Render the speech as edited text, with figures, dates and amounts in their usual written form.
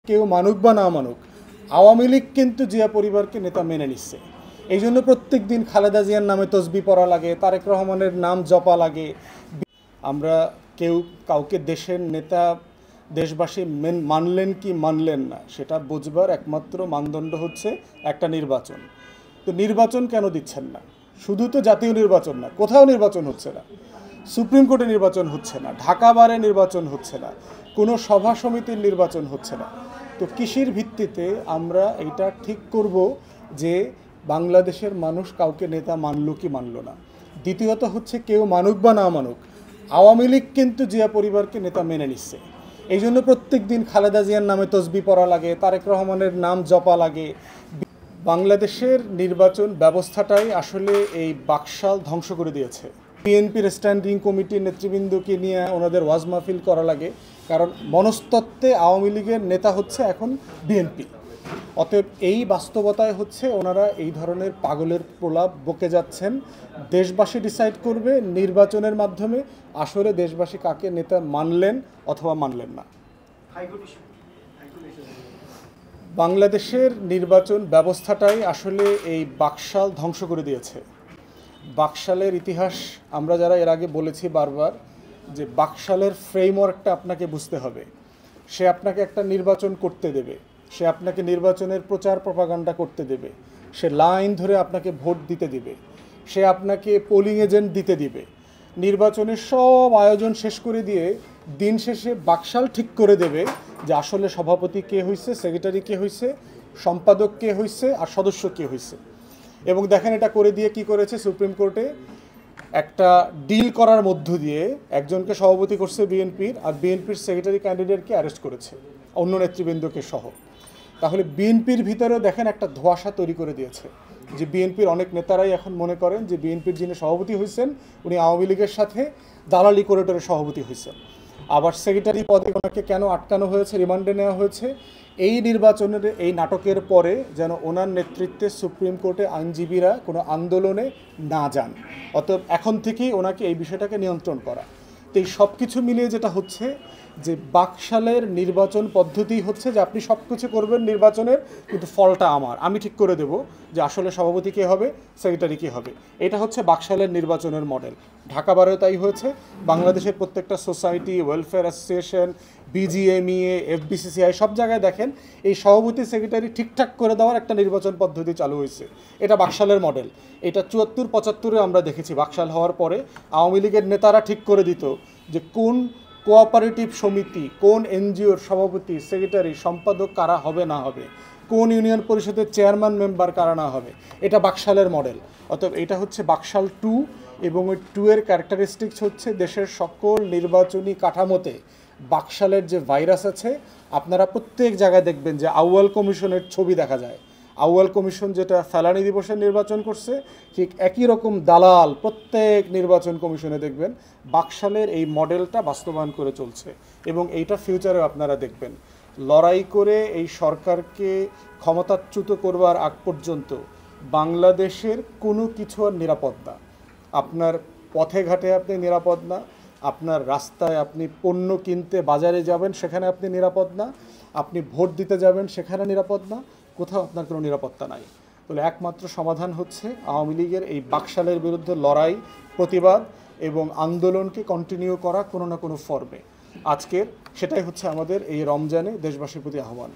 কেউ মানুক বা না মানুক, আওয়ামী লীগ কিন্তু জিয়া পরিবারকে নেতা মেনে নিচ্ছে। এই জন্য প্রত্যেক দিন খালেদা জিয়ার নামে তসবি পড়া লাগে, তারেক রহমানের নাম জপা লাগে। আমরা কেউ কাউকে দেশের নেতা দেশবাসী মানলেন কি মানলেন না সেটা বুঝবার একমাত্র মানদণ্ড হচ্ছে একটা নির্বাচন। তো নির্বাচন কেন দিচ্ছেন না? শুধু তো জাতীয় নির্বাচন না, কোথাও নির্বাচন হচ্ছে না। সুপ্রিম কোর্টে নির্বাচন হচ্ছে না, ঢাকা বারে নির্বাচন হচ্ছে না, কোনো সভা সমিতির নির্বাচন হচ্ছে না। তো কিসের ভিত্তিতে আমরা এটা ঠিক করব যে বাংলাদেশের মানুষ কাউকে নেতা মানলো কি মানলো না? দ্বিতীয়ত হচ্ছে কেউ মানুক বা না মানুক, আওয়ামী লীগ কিন্তু জিয়া পরিবারকে নেতা মেনে নিচ্ছে। এই জন্য প্রত্যেক দিন খালেদা জিয়ার নামে তসবি পড়া লাগে, তারেক রহমানের নাম জপা লাগে। বাংলাদেশের নির্বাচন ব্যবস্থাটাই আসলে এই বাকশাল ধ্বংস করে দিয়েছে। বিএনপির স্ট্যান্ডিং কমিটির নেতৃবৃন্দকে নিয়ে ওনাদের ওয়াজ মাহফিল করা লাগে, কারণ মনস্তত্ত্বে আওয়ামী লীগের নেতা হচ্ছে এখন বিএনপি। অতএব এই বাস্তবতায় হচ্ছে ওনারা এই ধরনের পাগলের প্রলাপ বকে যাচ্ছেন। দেশবাসী ডিসাইড করবে নির্বাচনের মাধ্যমে আসলে দেশবাসী কাকে নেতা মানলেন অথবা মানলেন না। বাংলাদেশের নির্বাচন ব্যবস্থাটাই আসলে এই বাকশাল ধ্বংস করে দিয়েছে। বাকশালের ইতিহাস আমরা যারা এর আগে বলেছি বারবার, যে বাকশালের ফ্রেমওয়ার্কটা আপনাকে বুঝতে হবে। সে আপনাকে একটা নির্বাচন করতে দেবে, সে আপনাকে নির্বাচনের প্রচার প্রপাগান্ডা করতে দেবে, সে লাইন ধরে আপনাকে ভোট দিতে দিবে, সে আপনাকে পোলিং এজেন্ট দিতে দিবে। নির্বাচনের সব আয়োজন শেষ করে দিয়ে দিন শেষে বাকশাল ঠিক করে দেবে যে আসলে সভাপতি কে হয়েছে, সেক্রেটারি কে হয়েছে, সম্পাদক কে হয়েছে আর সদস্য কে হয়েছে। এবং দেখেন এটা করে দিয়ে কি করেছে, সুপ্রিম কোর্টে একটা ডিল করার মধ্য দিয়ে একজনকে সভাপতি করছে বিএনপির, আর বিএনপির সেক্রেটারি ক্যান্ডিডেটকে অ্যারেস্ট করেছে অন্য নেতৃবৃন্দকে সহ। তাহলে বিএনপির ভিতরেও দেখেন একটা ধোঁয়াশা তৈরি করে দিয়েছে, যে বিএনপির অনেক নেতারাই এখন মনে করেন যে বিএনপির যিনি সভাপতি হয়েছেন উনি আওয়ামী লীগের সাথে দালালি করিডোরে সভাপতি হয়েছেন। আবার সেক্রেটারি পদে ওনাকে কেন আটকানো হয়েছে, রিমান্ডে নেওয়া হয়েছে, এই নির্বাচনের এই নাটকের পরে যেন ওনার নেতৃত্বে সুপ্রিম কোর্টে আইনজীবীরা কোনো আন্দোলনে না যান। অতএব এখন থেকেই ওনাকে এই বিষয়টাকে নিয়ন্ত্রণ করা। তো এই সব কিছু মিলিয়ে যেটা হচ্ছে যে বাকশালের নির্বাচন পদ্ধতি হচ্ছে যে আপনি সব কিছু করবেন নির্বাচনের, কিন্তু ফলটা আমার, আমি ঠিক করে দেব যে আসলে সভাপতি কে হবে, সেক্রেটারি কে হবে। এটা হচ্ছে বাকশালের নির্বাচনের মডেল। ঢাকা বারেও তাই হয়েছে। বাংলাদেশের প্রত্যেকটা society, welfare association, BGMEA, FBCCI সব জায়গায় দেখেন এই সভাপতি সেক্রেটারি ঠিকঠাক করে দেওয়ার একটা নির্বাচন পদ্ধতি চালু হয়েছে। এটা বাকশালের মডেল। এটা 74-75-এ আমরা দেখেছি। বাকশাল হওয়ার পরে আওয়ামী লীগের নেতারা ঠিক করে দিত যে কোন কোঅপারেটিভ সমিতি, কোন এনজিওর সভাপতি, সেক্রেটারি, সম্পাদক কারা হবে না হবে, কোন ইউনিয়ন পরিষদের চেয়ারম্যান মেম্বার কারা না হবে। এটা বাকশালের মডেল। অতএব এটা হচ্ছে বাকশাল 2, এবং ওই 2 এর ক্যারেক্টারিস্টিক্স হচ্ছে দেশের সকল নির্বাচনী কাঠামোতে বাকশালের যে ভাইরাস আছে। আপনারা প্রত্যেক জায়গায় দেখবেন যে আউয়াল কমিশনের ছবি দেখা যায়। আউয়াল কমিশন যেটা ফেলানি দিবসের নির্বাচন করছে, ঠিক একই রকম দালাল প্রত্যেক নির্বাচন কমিশনে দেখবেন বাকশালের এই মডেলটা বাস্তবায়ন করে চলছে, এবং এইটা ফিউচারেও আপনারা দেখবেন। লড়াই করে এই সরকারকে ক্ষমতাচ্যুত করবার আগ পর্যন্ত বাংলাদেশের কোনো কিছু আর নিরাপদ না। আপনার পথে ঘাটে আপনি নিরাপদ না, আপনার রাস্তায় আপনি পণ্য কিনতে বাজারে যাবেন সেখানে আপনি নিরাপদ না, আপনি ভোট দিতে যাবেন সেখানে নিরাপদ না, কোথাও আপনার কোনো নিরাপত্তা নাই। তাহলে একমাত্র সমাধান হচ্ছে আওয়ামী লীগের এই বাকশালের বিরুদ্ধে লড়াই, প্রতিবাদ এবং আন্দোলনকে কন্টিনিউ করা কোনো না কোনো ফর্মে। আজকের সেটাই হচ্ছে আমাদের এই রমজানে দেশবাসীর প্রতি আহ্বান।